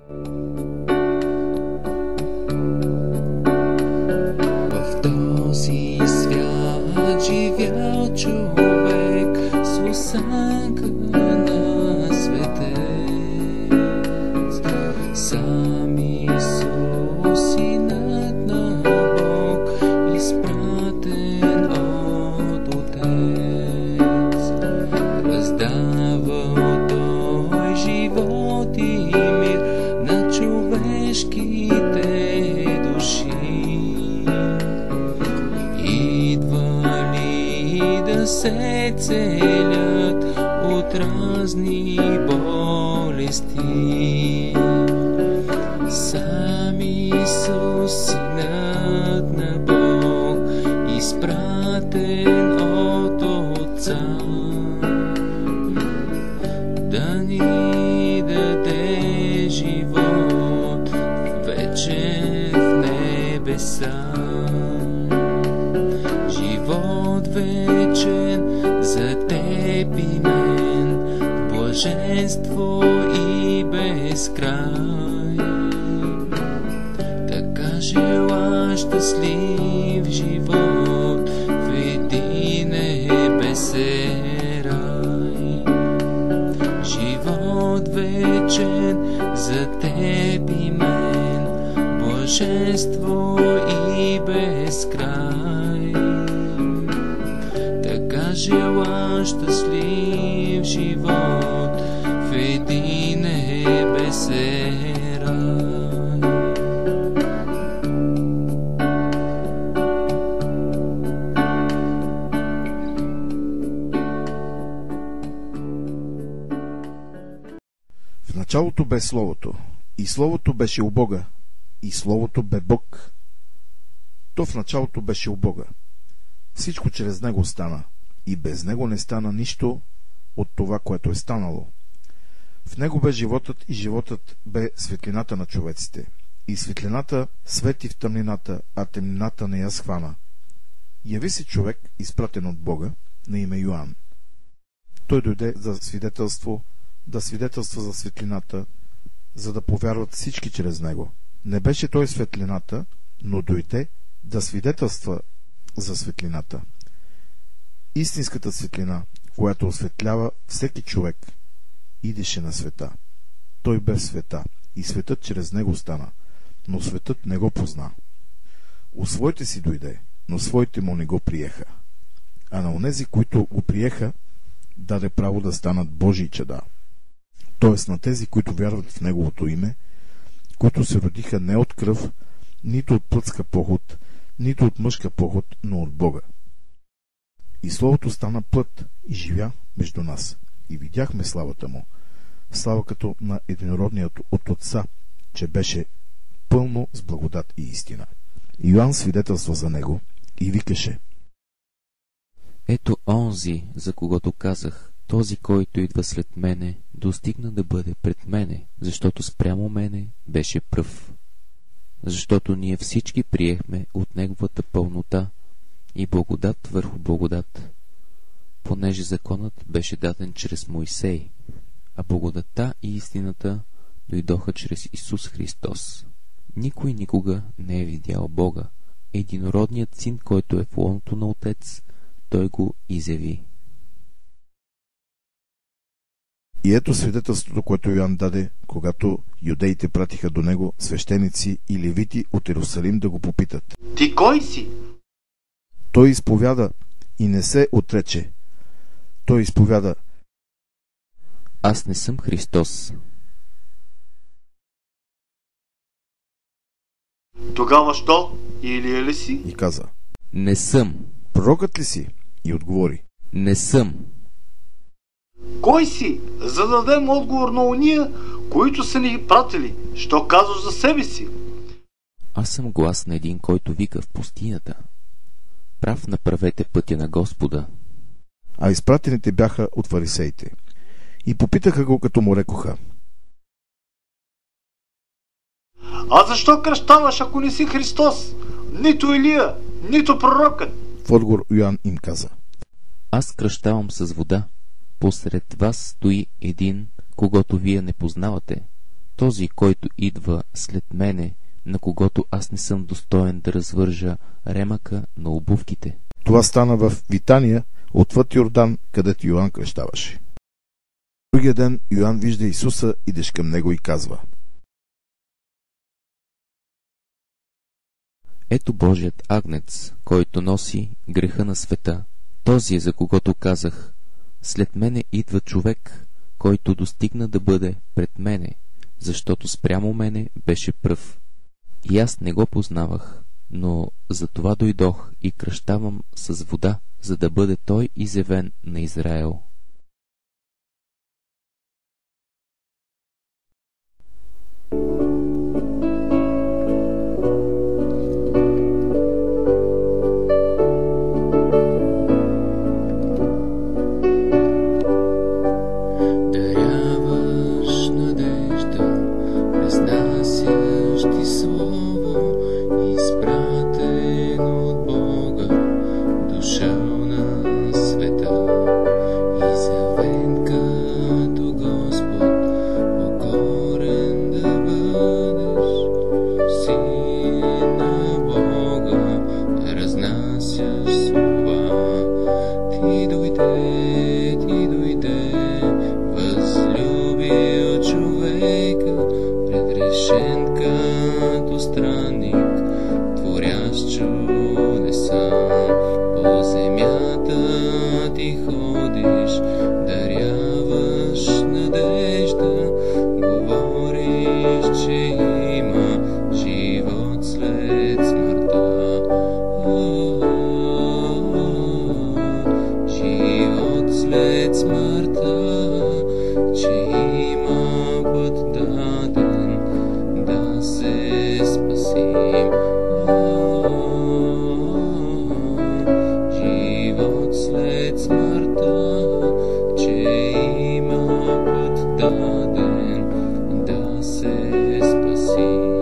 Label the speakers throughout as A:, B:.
A: В този свят живял човек с осанка на светец. Сам Исус, Синът на Бог, изпратен от Отец. Раздавал Той живот и мир на човешките души. Идвали да се целят от разни болести. Сам Исус, Синът на Бог, изпратен от Отца, да ни даде живот вече в небеса. Живот вечен за теб и мен, в блаженство и безкрай. Така жела щастлив живот в един небесен рай. Живот вечен за теб и мен, блаженство и безкрай. Така жела щастлив живот в един небесен рай.
B: В началото бе Словото, и Словото беше у Бога, и Словото бе Бог. То в началото беше у Бога. Всичко чрез Него стана, и без Него не стана нищо от това, което е станало. В Него бе животът, и животът бе светлината на човеците. И светлината свети в тъмнината, а тъмнината не я схвана. Яви се човек, изпратен от Бога, на име Йоан. Той дойде за свидетелство, да свидетелства за светлината, за да повярват всички чрез Него. Не беше той светлината, но дойде да свидетелства за светлината. Истинската светлина, която осветлява всеки човек, идеше на света. Той бе в света, и светът чрез Него стана, но светът не го позна. У своите си дойде, но своите му не го приеха. А на онези, които го приеха, даде право да станат Божии чада. Т.е. на тези, които вярват в Неговото име, които се родиха не от кръв, нито от плътска поход, нито от мъжка поход, но от Бога. И Словото стана плът и живя между нас, и видяхме славата му, слава като на единородният от Отца, че беше пълно с благодат и истина. Йоан свидетелства за него и викаше:
C: Ето онзи, за когото казах, този, който идва след мене, достигна да бъде пред мене, защото спрямо мене беше пръв. Защото ние всички приехме от неговата пълнота и благодат върху благодат, понеже законът беше даден чрез Моисей, а благодатта и истината дойдоха чрез Исус Христос. Никой никога не е видял Бога. Единородният син, който е в лоното на Отец, той го изяви.
B: И ето свидетелството, което Йоан даде, когато юдеите пратиха до него свещеници и левити от Иерусалим да го попитат:
D: Ти кой си?
B: Той изповяда и не се отрече. Той изповяда:
C: Аз не съм Христос.
D: Тогава що? Илия ли си?
B: И каза:
C: Не съм.
B: Пророкът ли си? И отговори:
C: Не съм.
D: Кой си? За да дадем отговор на уния, които са ни пратили. Що казваш за себе си?
C: Аз съм глас на един, който вика в пустинята: Прав направете пътя на Господа.
B: А изпратените бяха от фарисеите. И попитаха го, като му рекоха:
D: А защо кръщаваш, ако не си Христос? Нито Илия, нито пророкът.
B: В отговор Йоан им каза:
C: Аз кръщавам с вода. Посред вас стои един, когото вие не познавате. този, който идва след мене, на когото аз не съм достоен да развържа ремъка на обувките.
B: Това стана в Витания, отвъд Йордан, където Йоан кръщаваше. Другия ден Йоан вижда Исуса, идеш към него и казва:
C: Ето Божият агнец, който носи греха на света. Този е, за когото казах: след мене идва човек, който достигна да бъде пред мене, защото спрямо мене беше пръв. И аз не го познавах, но за това дойдох и кръщавам с вода, за да бъде той изявен на Израел.
A: Даряваш надежда, разнасяш ти слово, изпратено от Бога, дошъл на света, изявен като Господ, покорен да бъдеш, Син на Бога, разнасяш слова. Ти дойде, възлюбил човека, предрешен като странник, творящ чудеса. По земята ти ходиш, даряваш надежда, говориш, че има живот след смъртта. Живот след смъртта, че има път даден да се спасим. Живот след смъртта, че има път даден да се спасим.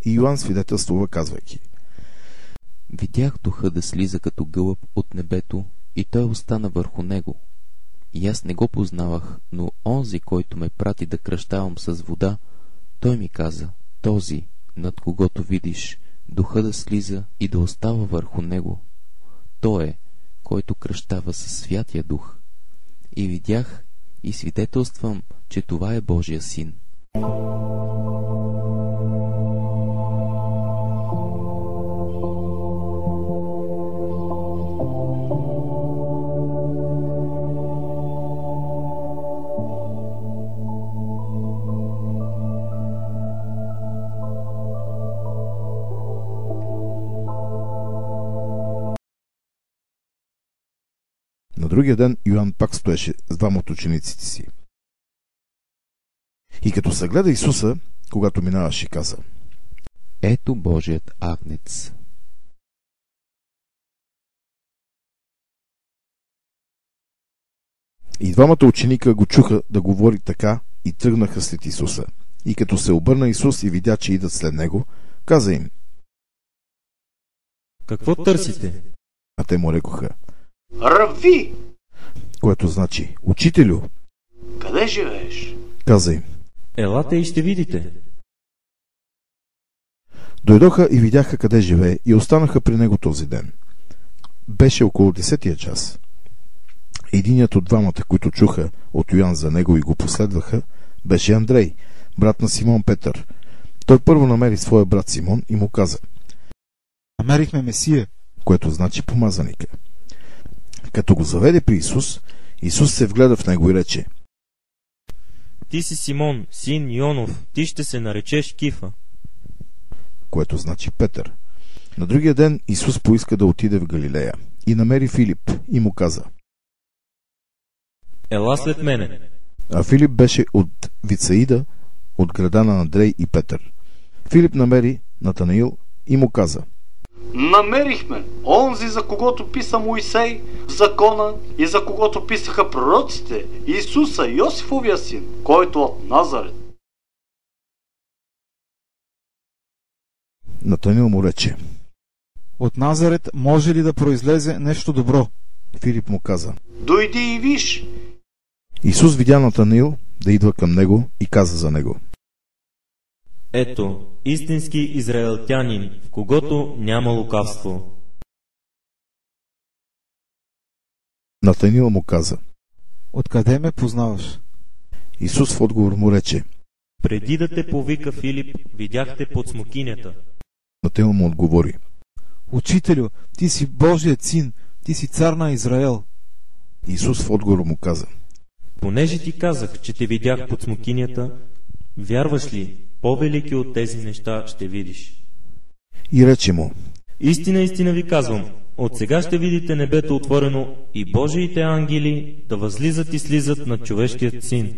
B: И Йоан свидетелствува, казвайки:
C: Видях духа да слиза като гълъб от небето, и той остана върху него. И аз не го познавах, но онзи, който ме прати да кръщавам с вода, той ми каза: този, над когото видиш духа да слиза и да остава върху него, той е, който кръщава със Святия Дух. И видях и свидетелствам, че това е Божия син.
B: На другия ден Йоан пак стоеше с двама от учениците си. И като съгледа Исуса, когато минаваше, каза:
C: Ето Божият агнец.
B: И двамата ученика го чуха да говори така и тръгнаха след Исуса. И като се обърна Исус и видя, че идат след него, каза им:
E: Какво търсите?
B: А те му рекоха:
D: Рави!
B: което значи: Учителю.
D: Къде живееш?
B: Каза им:
E: Елате и ще видите.
B: Дойдоха и видяха къде живее и останаха при него този ден. Беше около 10-тия час. Единият от двамата, които чуха от Йоан за него и го последваха, беше Андрей, брат на Симон Петър. Той първо намери своя брат Симон и му каза:
F: Намерихме Месия,
B: което значи помазаника. Като го заведе при Исус, Исус се вгледа в него и рече:
E: Ти си Симон, син Йонов, ти ще се наречеш Кифа.
B: което значи Петър. На другия ден Исус поиска да отиде в Галилея и намери Филип и му каза:
E: Ела след мене.
B: А Филип беше от Вицаида, от града на Андрей и Петър. Филип намери Натанаил и му каза:
D: Намерихме онзи, за когото писа Моисей в закона и за когото писаха пророците, Исуса, Йосифовия син, който от Назарет.
B: Натаниил му рече:
F: От Назарет може ли да произлезе нещо добро?
B: Филип му каза:
D: Дойди и виж.
B: Исус видя Натаниил да идва към него и каза за него:
E: Ето, истински израелтянин, в когото няма лукавство.
B: Натаниил му каза:
F: Откъде ме познаваш?
B: Исус в отговор му рече:
E: Преди да те повика Филип, видяхте под смокинята.
B: Натаниил му отговори:
F: Учителю, ти си Божият син, ти си цар на Израел.
B: Исус в отговор му каза:
E: Понеже ти казах, че те видях под смокинята, вярваш ли, по-велики от тези неща ще видиш.
B: И рече му:
E: Истина, истина ви казвам, от сега ще видите небето отворено и Божиите ангели да възлизат и слизат над човешкият син.